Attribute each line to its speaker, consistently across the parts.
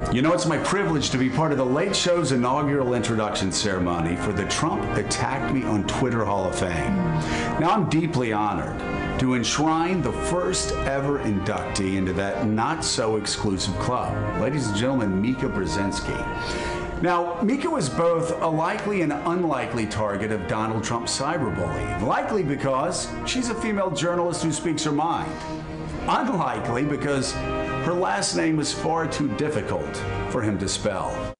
Speaker 1: You know, it's my privilege to be part of the Late Show's inaugural introduction ceremony for the Trump Attacked Me on Twitter Hall of Fame. Now, I'm deeply honored to enshrine the first ever inductee into that not-so-exclusive club. Ladies and gentlemen, Mika Brzezinski. Now, Mika was both a likely and unlikely target of Donald Trump's cyberbullying. Likely because she's a female journalist who speaks her mind. Unlikely because her last name was far too difficult for him to spell.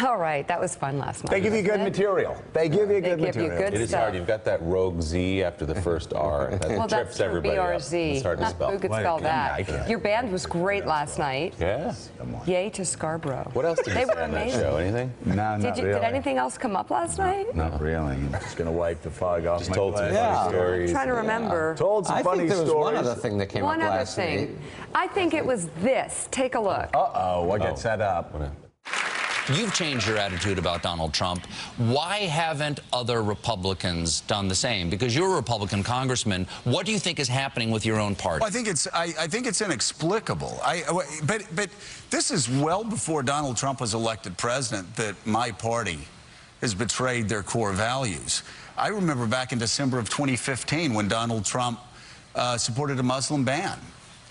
Speaker 2: All right, that was fun last night.
Speaker 3: They give you good material. They give you good material.
Speaker 2: It
Speaker 4: is hard. You've got that rogue Z after the first R. That trips everybody up.
Speaker 2: BRZ.
Speaker 4: It's hard to spell.
Speaker 2: Who could spell that? Your band was great last night.
Speaker 4: Yeah.
Speaker 2: Yay to Scarborough.
Speaker 4: What else did you say on that show? Anything?
Speaker 3: No, not really.
Speaker 2: Did anything else come up last night?
Speaker 3: Not really. I'm just going to wipe the fog off.
Speaker 4: Just told some funny stories.
Speaker 2: I'm trying to remember.
Speaker 3: Told some funny stories.
Speaker 5: I think there was one other thing that came up last night.
Speaker 2: One other thing. I think it was this. Take a look.
Speaker 3: Uh-oh, what got set up?
Speaker 6: You've changed your attitude about Donald Trump. Why haven't other Republicans done the same? Because you're a Republican congressman. What do you think is happening with your own party?
Speaker 1: Well, I think it's inexplicable. But this is well before Donald Trump was elected president that my party has betrayed their core values. I remember back in December of 2015 when Donald Trump supported a Muslim ban.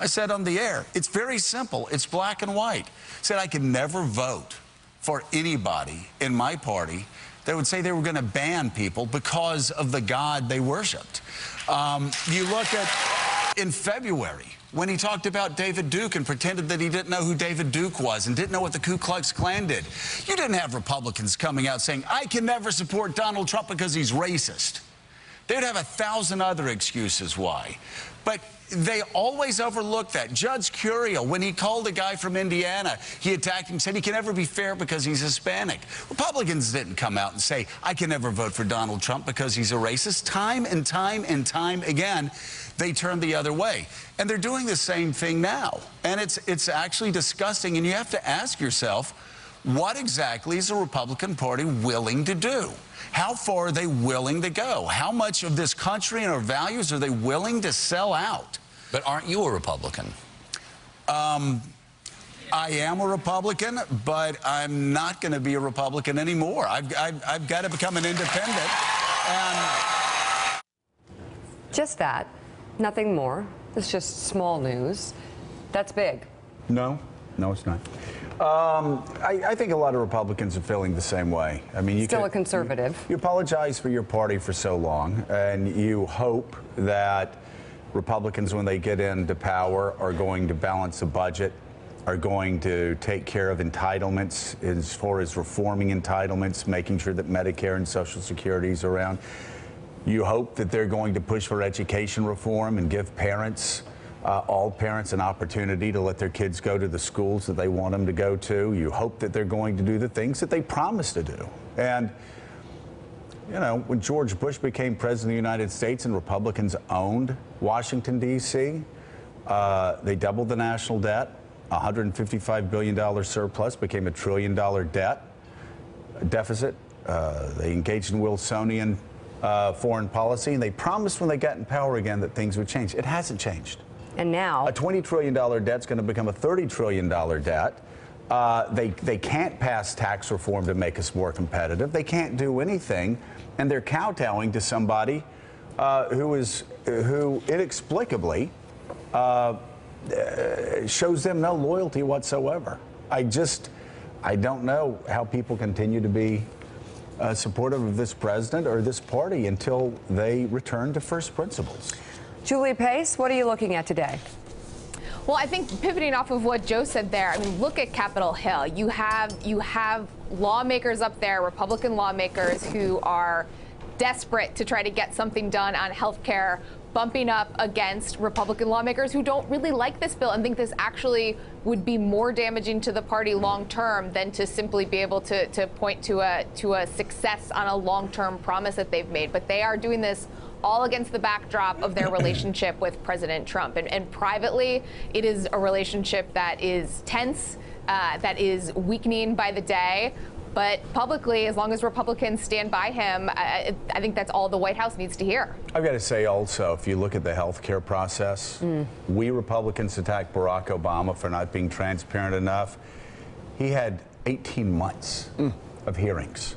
Speaker 1: I said on the air, it's very simple. It's black and white. I said I could never vote for anybody in my party that would say they were going to ban people because of the God they worshipped. You look at in February when he talked about David Duke and pretended that he didn't know who David Duke was and didn't know what the Ku Klux Klan did. You didn't have Republicans coming out saying, I can never support Donald Trump because he's racist. They'd have 1,000 other excuses why. But they always overlook that. Judge Curiel, when he called a guy from Indiana, he attacked him, said he can never be fair because he's Hispanic. Republicans didn't come out and say, I can never vote for Donald Trump because he's a racist. Time and time and time again, they turned the other way. And they're doing the same thing now. And it's actually disgusting. And you have to ask yourself, what exactly is the Republican Party willing to do? How far are they willing to go? How much of this country and our values are they willing to sell out?
Speaker 6: But aren't you a Republican?
Speaker 1: I am a Republican, but I'm not going to be a Republican anymore. I've got to become an independent. And
Speaker 2: Just that. Nothing more. It's just small news. That's big.
Speaker 3: No, it's not. I think a lot of Republicans are feeling the same way. I mean,
Speaker 2: Still a conservative.
Speaker 3: You apologize for your party for so long, and you hope that Republicans, when they get into power, are going to balance the budget, are going to take care of entitlements as far as reforming entitlements, making sure that Medicare and Social Security is around. You hope that they're going to push for education reform and give parents, all parents, an opportunity to let their kids go to the schools that they want them to go to. You hope that they're going to do the things that they promised to do. And you know, when George Bush became president of the United States and Republicans owned Washington, D.C., they doubled the national debt. $155 billion surplus became $1 trillion deficit. They engaged in Wilsonian foreign policy, and they promised when they got in power again that things would change. It hasn't changed.
Speaker 2: And now
Speaker 3: a $20 trillion debt is going to become a $30 trillion debt. They can't pass tax reform to make us more competitive. They can't do anything, and they're kowtowing to somebody who inexplicably shows them no loyalty whatsoever. I don't know how people continue to be supportive of this president or this party until they return to first principles.
Speaker 2: Julie Pace, what are you looking at today?
Speaker 7: Well, I think pivoting off of what Joe said there, I mean, look at Capitol Hill. You have lawmakers up there, Republican lawmakers, who are desperate to try to get something done on health care, bumping up against Republican lawmakers who don't really like this bill and think this actually would be more damaging to the party long term than to simply be able to point to a success on a long-term promise that they've made. But they are doing this all against the backdrop of their relationship with President Trump. And privately, it is a relationship that is tense, that is weakening by the day. But publicly, as long as Republicans stand by him, I think that's all the White House needs to hear.
Speaker 3: I've got to say also, if you look at the health care process, we Republicans attacked Barack Obama for not being transparent enough. He had 18 months of hearings.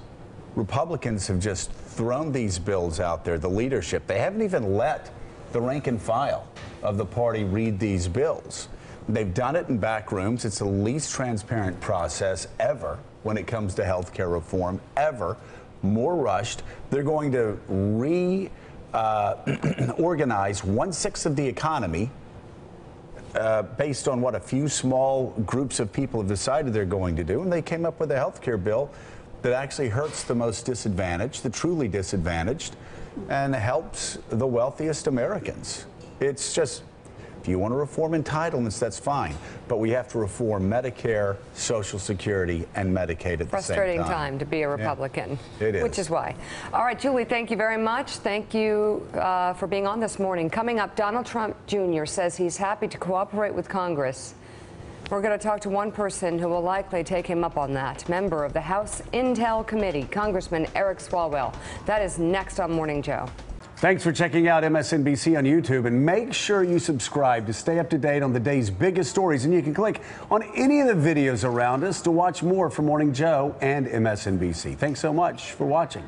Speaker 3: Republicans have just thrown these bills out there, the leadership. They haven't even let the rank and file of the party read these bills. They've done it in back rooms. It's the least transparent process ever when it comes to health care reform, ever. More rushed. They're going to organize 1/6 of the economy based on what a few small groups of people have decided they're going to do. And they came up with a health care bill that actually hurts the most disadvantaged, the truly disadvantaged, and helps the wealthiest Americans. It's just, if you want to reform entitlements, that's fine. But we have to reform Medicare, Social Security, and Medicaid at the same time.
Speaker 2: Frustrating time to be a Republican.
Speaker 3: Yeah, it is.
Speaker 2: Which is why. All right, Julie, thank you very much. Thank you for being on this morning. Coming up, Donald Trump Jr. says he's happy to cooperate with Congress. We're going to talk to one person who will likely take him up on that. Member of the House Intel Committee, Congressman Eric Swalwell. That is next on Morning Joe.
Speaker 8: Thanks for checking out MSNBC on YouTube, and make sure you subscribe to stay up to date on the day's biggest stories. And you can click on any of the videos around us to watch more from Morning Joe and MSNBC. Thanks so much for watching.